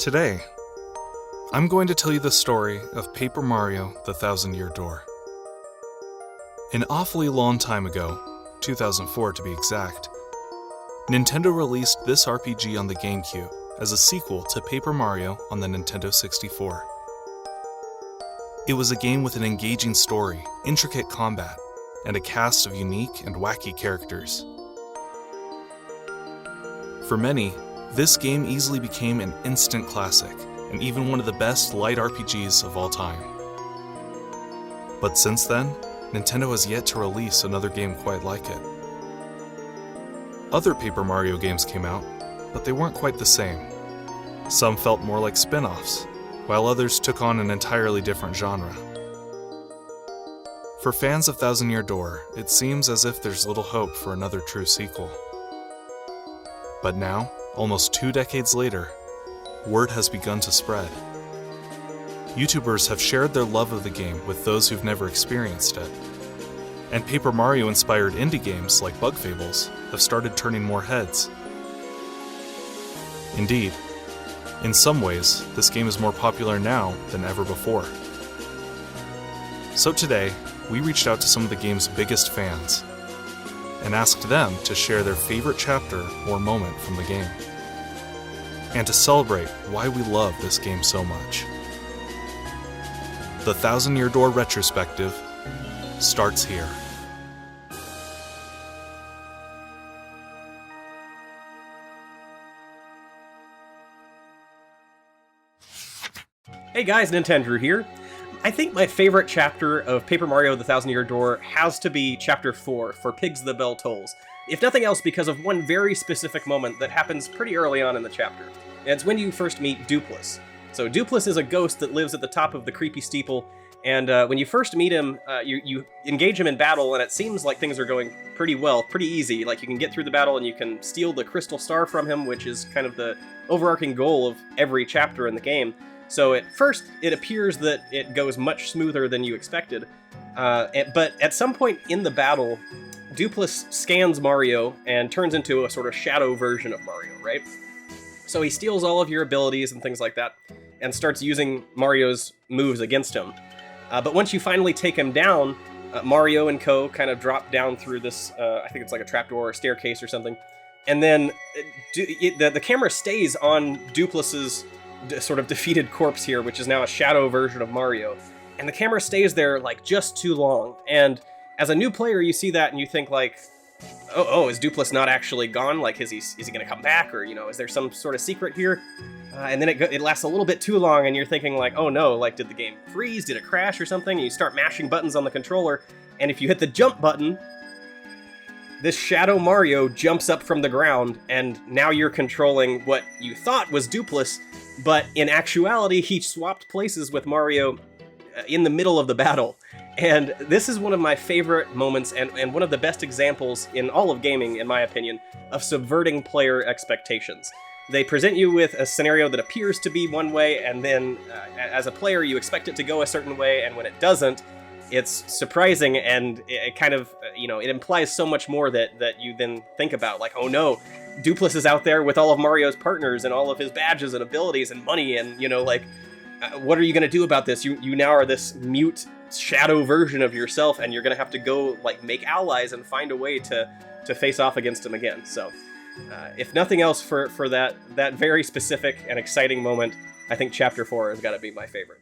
Today, I'm going to tell you the story of Paper Mario: The Thousand-Year Door. An awfully long time ago, 2004 to be exact, Nintendo released this RPG on the GameCube as a sequel to Paper Mario on the Nintendo 64. It was a game with an engaging story, intricate combat, and a cast of unique and wacky characters. For many, this game easily became an instant classic, and even one of the best light RPGs of all time. But since then, Nintendo has yet to release another game quite like it. Other Paper Mario games came out, but they weren't quite the same. Some felt more like spin-offs, while others took on an entirely different genre. For fans of Thousand Year Door, it seems as if there's little hope for another true sequel. But now, almost 2 decades later, word has begun to spread. YouTubers have shared their love of the game with those who've never experienced it. And Paper Mario-inspired indie games like Bug Fables have started turning more heads. Indeed, in some ways, this game is more popular now than ever before. So today, we reached out to some of the game's biggest fans and asked them to share their favorite chapter or moment from the game, and to celebrate why we love this game so much. The Thousand Year Door retrospective starts here. Hey guys, Nintendrew here. I think my favorite chapter of Paper Mario: The Thousand Year Door has to be Chapter 4, For Pigs the Bell Tolls. If nothing else, because of one very specific moment that happens pretty early on in the chapter. And it's when you first meet Dupless. So Dupless is a ghost that lives at the top of the creepy steeple, and when you first meet him, you engage him in battle, and it seems like things are going pretty well, pretty easy. Like, you can get through the battle and you can steal the crystal star from him, which is kind of the overarching goal of every chapter in the game. So at first, it appears that it goes much smoother than you expected, but at some point in the battle, Dupless scans Mario and turns into a sort of shadow version of Mario, right? So he steals all of your abilities and things like that, and starts using Mario's moves against him. But once you finally take him down, Mario and co. kind of drop down through this, I think it's like a trapdoor or a staircase or something, and then the camera stays on Dupless's sort of defeated corpse here, which is now a shadow version of Mario. And the camera stays there like just too long. And as a new player, you see that and you think like, oh, is Dupless not actually gone? Like, is he going to come back? Or, is there some sort of secret here? And then it lasts a little bit too long and you're thinking like, oh no, like did the game freeze? Did it crash or something? And you start mashing buttons on the controller. And if you hit the jump button, this Shadow Mario jumps up from the ground, and now you're controlling what you thought was Dupless, but in actuality, he swapped places with Mario in the middle of the battle. And this is one of my favorite moments, and one of the best examples in all of gaming, in my opinion, of subverting player expectations. They present you with a scenario that appears to be one way, and then as a player, you expect it to go a certain way, and when it doesn't, it's surprising, and it kind of, it implies so much more that you then think about, like, oh no, Dupless is out there with all of Mario's partners and all of his badges and abilities and money, and, what are you going to do about this? You now are this mute shadow version of yourself, and you're going to have to go, like, make allies and find a way to face off against him again. So, if nothing else for that very specific and exciting moment, I think Chapter 4 has got to be my favorite.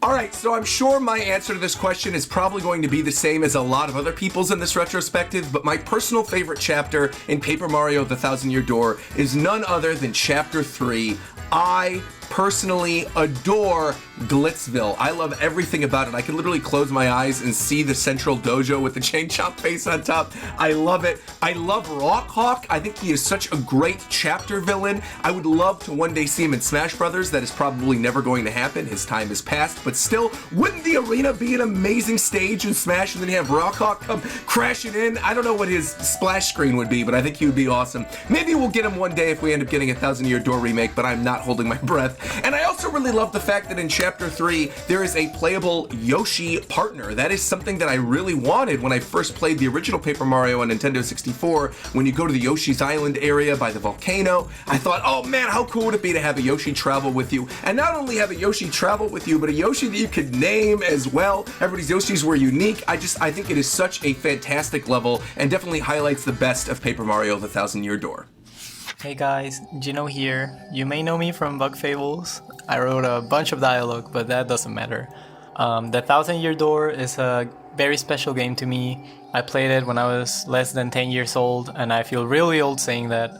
All right, so I'm sure my answer to this question is probably going to be the same as a lot of other people's in this retrospective, but my personal favorite chapter in Paper Mario: The Thousand Year Door is none other than Chapter 3. I personally adore Glitzville. I love everything about it. I can literally close my eyes and see the central dojo with the chain chomp face on top. I love it. I love Rockhawk. I think he is such a great chapter villain. I would love to one day see him in Smash Brothers. That is probably never going to happen. His time has passed, but still, wouldn't the arena be an amazing stage in Smash, and then you have Rockhawk come crashing in? I don't know what his splash screen would be, but I think he would be awesome. Maybe we'll get him one day if we end up getting a Thousand Year Door remake, but I'm not holding my breath. And I also really love the fact that in Chapter 3, there is a playable Yoshi partner. That is something that I really wanted when I first played the original Paper Mario on Nintendo 64. When you go to the Yoshi's Island area by the volcano, I thought, oh man, how cool would it be to have a Yoshi travel with you? And not only have a Yoshi travel with you, but a Yoshi that you could name as well. Everybody's Yoshis were unique. I think it is such a fantastic level and definitely highlights the best of Paper Mario the Thousand Year Door. Hey guys, Genow here. You may know me from Bug Fables. I wrote a bunch of dialogue, but that doesn't matter. The Thousand Year Door is a very special game to me. I played it when I was less than 10 years old, and I feel really old saying that.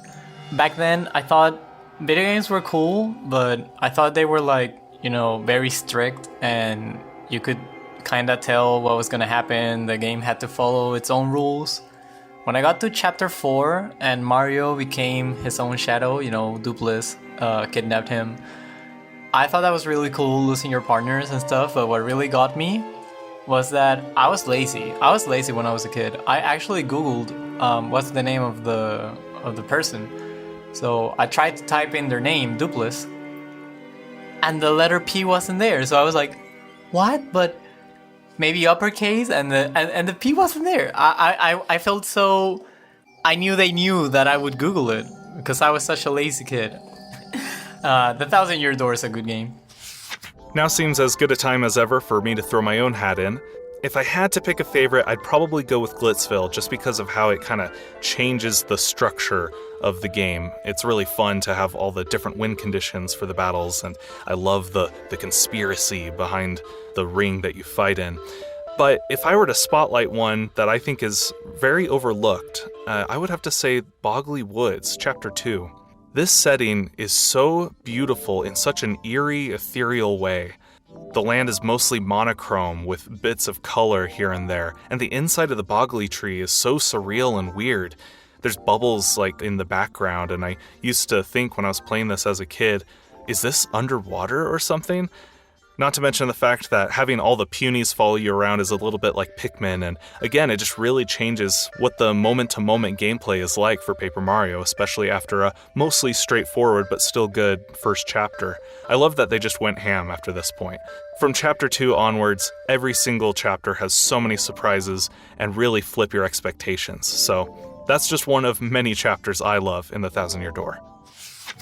Back then, I thought video games were cool, but I thought they were very strict, and you could kinda tell what was gonna happen. The game had to follow its own rules. When I got to Chapter 4 and Mario became his own shadow, Dupless kidnapped him, I thought that was really cool, losing your partners and stuff, but what really got me was that I was lazy. I was lazy when I was a kid. I actually Googled what's the name of the person. So I tried to type in their name, Dupless, and the letter P wasn't there. So I was like, what? But maybe uppercase, and the P wasn't there. I felt so... I knew they knew that I would Google it, because I was such a lazy kid. The Thousand Year Door is a good game. Now seems as good a time as ever for me to throw my own hat in. If I had to pick a favorite, I'd probably go with Glitzville, just because of how it kind of changes the structure of the game. It's really fun to have all the different win conditions for the battles, and I love the conspiracy behind the ring that you fight in. But if I were to spotlight one that I think is very overlooked, I would have to say Boggly Woods, Chapter 2. This setting is so beautiful in such an eerie, ethereal way. The land is mostly monochrome with bits of color here and there, and the inside of the Boggly tree is so surreal and weird. There's bubbles in the background, and I used to think when I was playing this as a kid, is this underwater or something? Not to mention the fact that having all the Punies follow you around is a little bit like Pikmin, and again, it just really changes what the moment-to-moment gameplay is like for Paper Mario, especially after a mostly straightforward but still good first chapter. I love that they just went ham after this point. From Chapter 2 onwards, every single chapter has so many surprises and really flip your expectations, so that's just one of many chapters I love in the Thousand Year Door.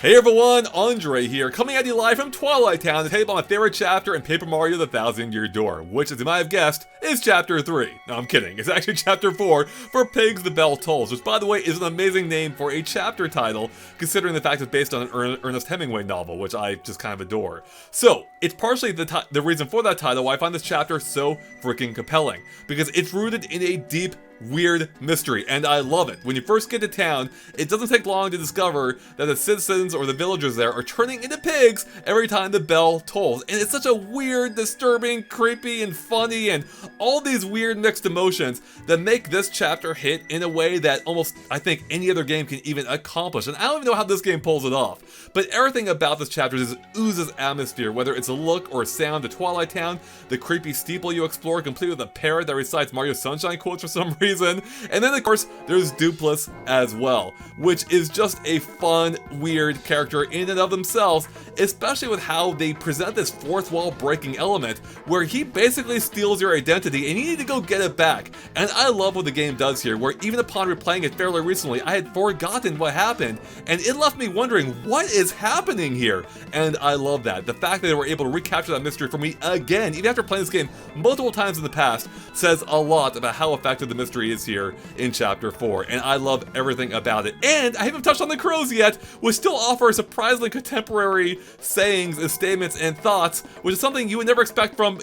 Hey everyone, André here, coming at you live from Twilight Town to tell you about my favorite chapter in Paper Mario the Thousand Year Door, which, as you might have guessed, is Chapter 3. No, I'm kidding, it's actually Chapter 4 for Pigs the Bell Tolls, which, by the way, is an amazing name for a chapter title, considering the fact it's based on an Ernest Hemingway novel, which I just kind of adore. So, it's partially the reason for that title why I find this chapter so freaking compelling, because it's rooted in a deep, weird mystery, and I love it. When you first get to town, it doesn't take long to discover that the citizens or the villagers there are turning into pigs every time the bell tolls, and it's such a weird, disturbing, creepy, and funny, and all these weird mixed emotions that make this chapter hit in a way that almost, I think, any other game can even accomplish, and I don't even know how this game pulls it off. But everything about this chapter just oozes atmosphere, whether it's a look or a sound to Twilight Town, the creepy steeple you explore complete with a parrot that recites Mario Sunshine quotes for some reason, and then of course there's Dupless as well, which is just a fun, weird character in and of themselves, especially with how they present this fourth wall breaking element where he basically steals your identity and you need to go get it back. And I love what the game does here, where even upon replaying it fairly recently, I had forgotten what happened, and it left me wondering what is happening here. And I love that. The fact that they were able to recapture that mystery for me again, even after playing this game multiple times in the past, says a lot about how effective the mystery is here in Chapter 4, and I love everything about it. And I haven't touched on the crows yet, which still offer surprisingly contemporary sayings and statements and thoughts, which is something you would never expect from,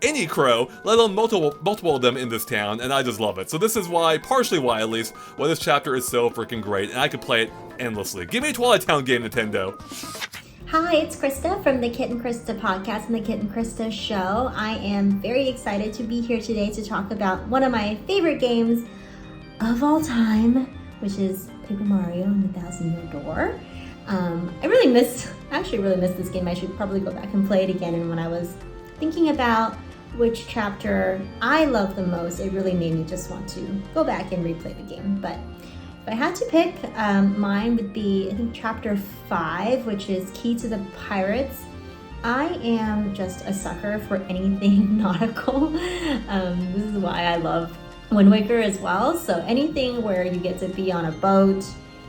any crow, let alone multiple of them in this town, and I just love it. So this is why, partially why at least, why this chapter is so freaking great, and I could play it endlessly. Give me a Twilight Town game, Nintendo. Hi, it's Krysta from the Krysta podcast and the Krysta show. I am very excited to be here today to talk about one of my favorite games of all time, which is Paper Mario and the Thousand Year Door. I really miss this game. I should probably go back and play it again. And when I was thinking about which chapter I love the most, it really made me just want to go back and replay the game. But If I had to pick, mine would be, I think, Chapter 5, which is Key to the Pirates. I am just a sucker for anything nautical. This is why I love Wind Waker as well. So anything where you get to be on a boat,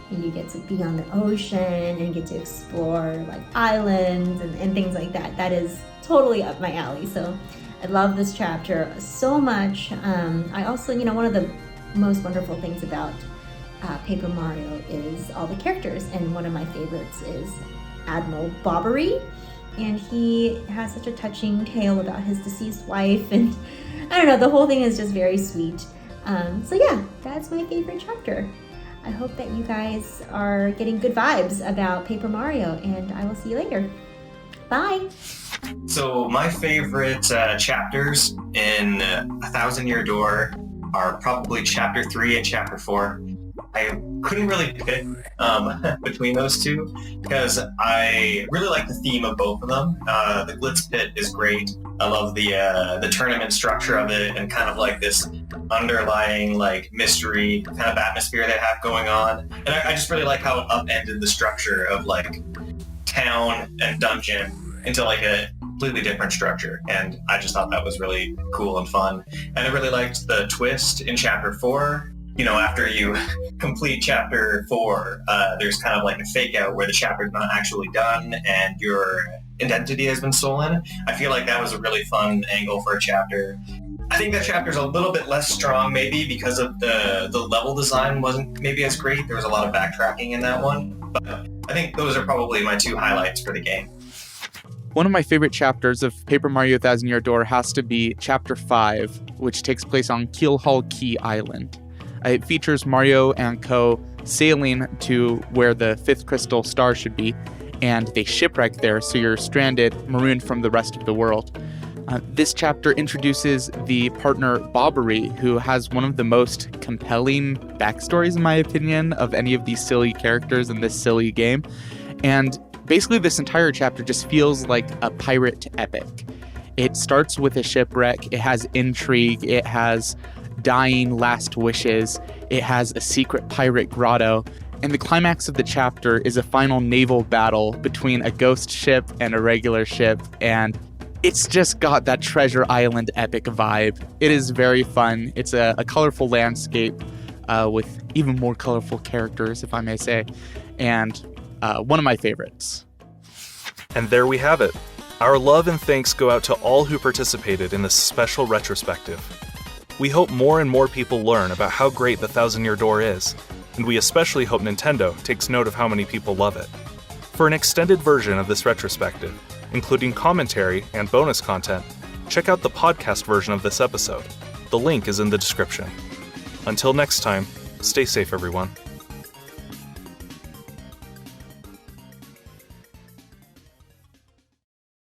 and you get to be on the ocean, and you get to explore like islands and things like that, that is totally up my alley. So I love this chapter so much. I also, one of the most wonderful things about Paper Mario is all the characters, and one of my favorites is Admiral Bobbery. And he has such a touching tale about his deceased wife, and I don't know, the whole thing is just very sweet. So yeah, that's my favorite chapter. I hope that you guys are getting good vibes about Paper Mario, and I will see you later. Bye! So my favorite chapters in A Thousand Year Door are probably Chapter 3 and Chapter 4. I couldn't really pick between those two because I really like the theme of both of them. The Glitz Pit is great. I love the tournament structure of it and kind of like this underlying like mystery kind of atmosphere they have going on. And I just really like how it upended the structure of like town and dungeon into like a completely different structure. And I just thought that was really cool and fun. And I really liked the twist in Chapter 4. After you complete Chapter 4, there's kind of like a fake out where the chapter's not actually done and your identity has been stolen. I feel like that was a really fun angle for a chapter. I think that chapter's a little bit less strong maybe because of the level design wasn't maybe as great. There was a lot of backtracking in that one. But I think those are probably my two highlights for the game. One of my favorite chapters of Paper Mario 1000 Year Door has to be Chapter 5, which takes place on Keelhaul Key Island. It features Mario and Co. sailing to where the 5th crystal star should be, and they shipwreck there, so you're stranded, marooned from the rest of the world. This chapter introduces the partner Bobbery, who has one of the most compelling backstories, in my opinion, of any of these silly characters in this silly game. And basically this entire chapter just feels like a pirate epic. It starts with a shipwreck, it has intrigue, it has dying last wishes, it has a secret pirate grotto, and the climax of the chapter is a final naval battle between a ghost ship and a regular ship, and it's just got that Treasure Island epic vibe. It is very fun. It's a colorful landscape with even more colorful characters, if I may say, and one of my favorites. And there we have it. Our love and thanks go out to all who participated in this special retrospective. We hope more and more people learn about how great the 1000 Year Door is, and we especially hope Nintendo takes note of how many people love it. For an extended version of this retrospective, including commentary and bonus content, check out the podcast version of this episode. The link is in the description. Until next time, stay safe everyone.